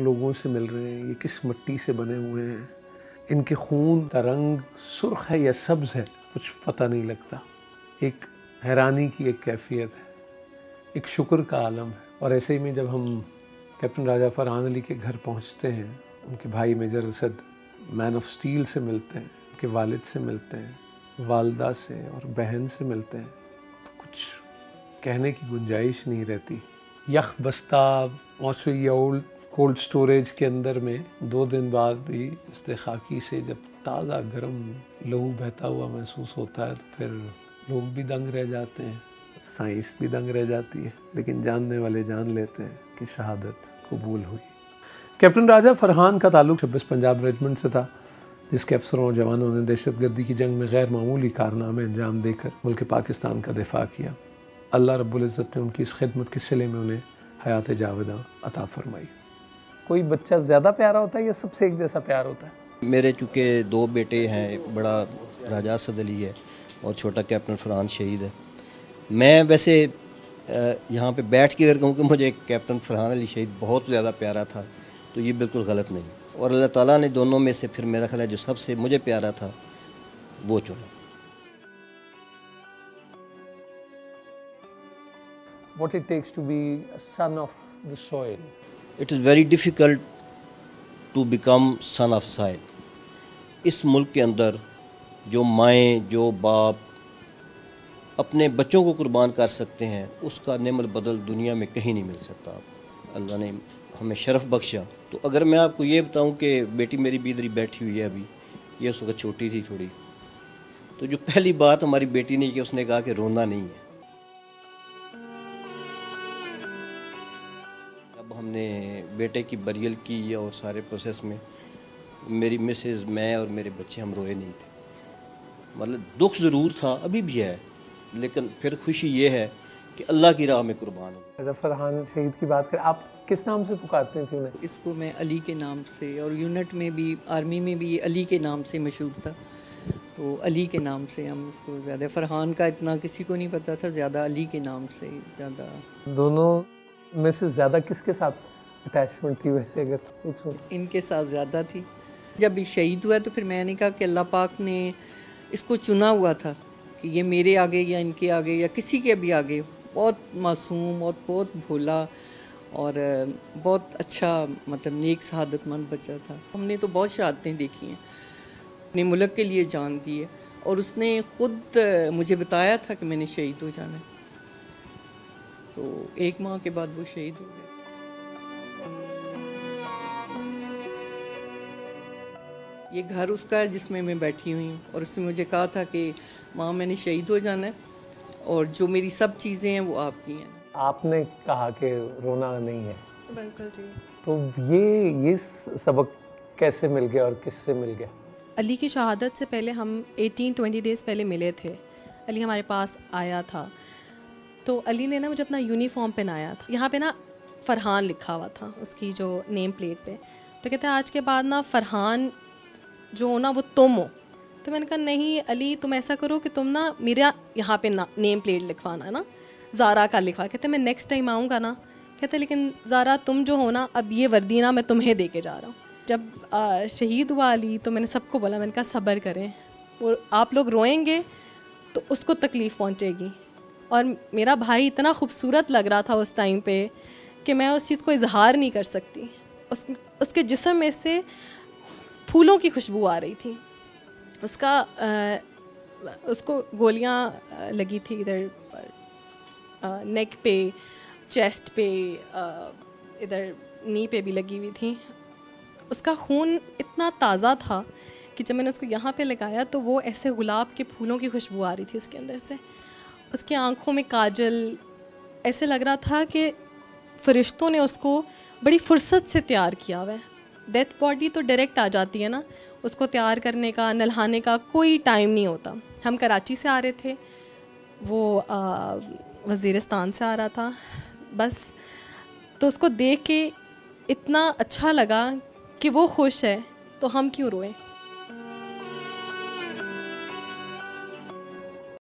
लोगों से मिल रहे हैं, ये किस मिट्टी से बने हुए हैं, इनके खून का रंग सुर्ख है या सब्ज़ है, कुछ पता नहीं लगता। एक हैरानी की एक कैफियत है, एक शुक्र का आलम है। और ऐसे ही में जब हम कैप्टन राजा फरहान अली के घर पहुंचते हैं, उनके भाई major Asad man of steel से मिलते हैं, उनके वालिद से मिलते हैं, वालदा से और बहन से मिलते हैं, तो कुछ कहने की गुंजाइश नहीं रहती। यख बस्ता ऑस्ट्रेलिया ओल्ड कोल्ड स्टोरेज के अंदर में 2 दिन बाद भी इस्तेखाकी से जब ताज़ा गर्म लहू बहता हुआ महसूस होता है, तो फिर लोग भी दंग रह जाते हैं, साइंस भी दंग रह जाती है, लेकिन जानने वाले जान लेते हैं कि शहादत कबूल हुई। कैप्टन राजा फरहान का ताल्लुक 26 पंजाब रेजिमेंट से था, जिसके अफसरों और जवानों ने दहशतगर्दी की जंग में गैर मामूली कारनामे अंजाम देकर मुल्क पाकिस्तान का दिफा किया। अल्लाह रब्बुल इज़्ज़त ने उनकी इस खिदमत के सिले में उन्हें हयात जावेदा अता फरमाई। कोई बच्चा ज़्यादा प्यारा होता है या सबसे एक जैसा प्यार होता है? मेरे चूँकि 2 बेटे हैं, बड़ा राजा असद अली है और छोटा कैप्टन फरहान शहीद है। मैं वैसे यहाँ पे बैठ के अगर कहूँ कि मुझे कैप्टन फरहान अली शहीद बहुत ज़्यादा प्यारा था, तो ये बिल्कुल गलत नहीं। और अल्लाह ताला ने दोनों में से फिर मेरा ख्याल है जो सबसे मुझे प्यारा था वो चुना। What it takes to be a son of the soil. It is very difficult to become son of soil. इस मुल्क के अंदर जो माएँ जो बाप अपने बच्चों को कुर्बान कर सकते हैं, उसका नेमल बदल दुनिया में कहीं नहीं मिल सकता। अल्लाह ने हमें शरफ़ बख्शा। तो अगर मैं आपको ये बताऊं कि बेटी मेरी भी इधर ही बैठी हुई है, अभी ये उस वक्त छोटी थी थोड़ी, तो जो पहली बात हमारी बेटी ने की, उसने कहा कि रोना नहीं है। अब हमने बेटे की बरियल की और सारे प्रोसेस में मेरी मिसेज़, मैं और मेरे बच्चे हम रोए नहीं थे। मतलब दुख ज़रूर था, अभी भी है, लेकिन फिर खुशी ये है कि अल्लाह की राह में कुर्बान हो। राजा फरहान शहीद की बात करें, आप किस नाम से पुकारते थे उन्हें? इसको मैं अली के नाम से, और यूनिट में भी, आर्मी में भी ये अली के नाम से मशहूर था, तो अली के नाम से हम इसको ज़्यादा, फरहान का इतना किसी को नहीं पता था, ज़्यादा अली के नाम से ज़्यादा। दोनों में से ज़्यादा किसके साथ अटैचमेंट थी वैसे अगर पूछूं? इनके साथ ज़्यादा थी। जब ये शहीद हुआ तो फिर मैंने कहा कि अल्लाह पाक ने इसको चुना हुआ था कि ये मेरे आगे या इनके आगे या किसी के भी आगे बहुत मासूम और बहुत भोला और बहुत अच्छा, मतलब नेक शहादतमंद बच्चा था। हमने तो बहुत शहादतें देखी हैं, अपने मुल्क के लिए जान दी है, और उसने ख़ुद मुझे बताया था कि मैंने शहीद हो जाना है, तो 1 माह के बाद वो शहीद हो गए। ये घर उसका है जिसमें मैं बैठी हुई हूँ, और उसने मुझे कहा था कि माँ मैंने शहीद हो जाना है और जो मेरी सब चीज़ें हैं वो आपकी हैं। आपने कहा कि रोना नहीं है, बिल्कुल जी। तो ये सबक कैसे मिल गया और किससे मिल गया? अली की शहादत से पहले हम 18-20 डेज़ पहले मिले थे। अली हमारे पास आया था, तो अली ने ना मुझे अपना यूनिफॉर्म पहनाया था। यहाँ पे ना फरहान लिखा हुआ था उसकी जो नेम प्लेट पे, तो कहते हैं आज के बाद ना फरहान जो हो ना वो तुम हो। तो मैंने कहा नहीं अली, तुम ऐसा करो कि तुम ना मेरा यहाँ पे ना नेम प्लेट लिखवाना है ना, ज़ारा का लिखवा। कहते मैं नेक्स्ट टाइम आऊँगा ना, कहते लेकिन ज़ारा तुम जो हो ना, अब ये वर्दी ना मैं तुम्हें दे के जा रहा हूँ। जब शहीद हुआ अली तो मैंने सबको बोला, मैंने कहा सब्र करें, और आप लोग रोएंगे तो उसको तकलीफ़ पहुँचेगी। और मेरा भाई इतना खूबसूरत लग रहा था उस टाइम पे कि मैं उस चीज़ को इजहार नहीं कर सकती। उसके जिस्म में से फूलों की खुशबू आ रही थी। उसको गोलियां लगी थी इधर नेक पे, चेस्ट पे, इधर नी पे भी लगी हुई थी। उसका खून इतना ताज़ा था कि जब मैंने उसको यहाँ पे लगाया तो वो ऐसे गुलाब के फूलों की खुशबू आ रही थी उसके अंदर से। उसकी आंखों में काजल, ऐसे लग रहा था कि फरिश्तों ने उसको बड़ी फुर्सत से तैयार किया हुआ है। डेथ बॉडी तो डायरेक्ट आ जाती है ना, उसको तैयार करने का, नल्हाने का कोई टाइम नहीं होता। हम कराची से आ रहे थे, वो वज़ीरिस्तान से आ रहा था बस। तो उसको देख के इतना अच्छा लगा कि वो खुश है तो हम क्यों रोएं।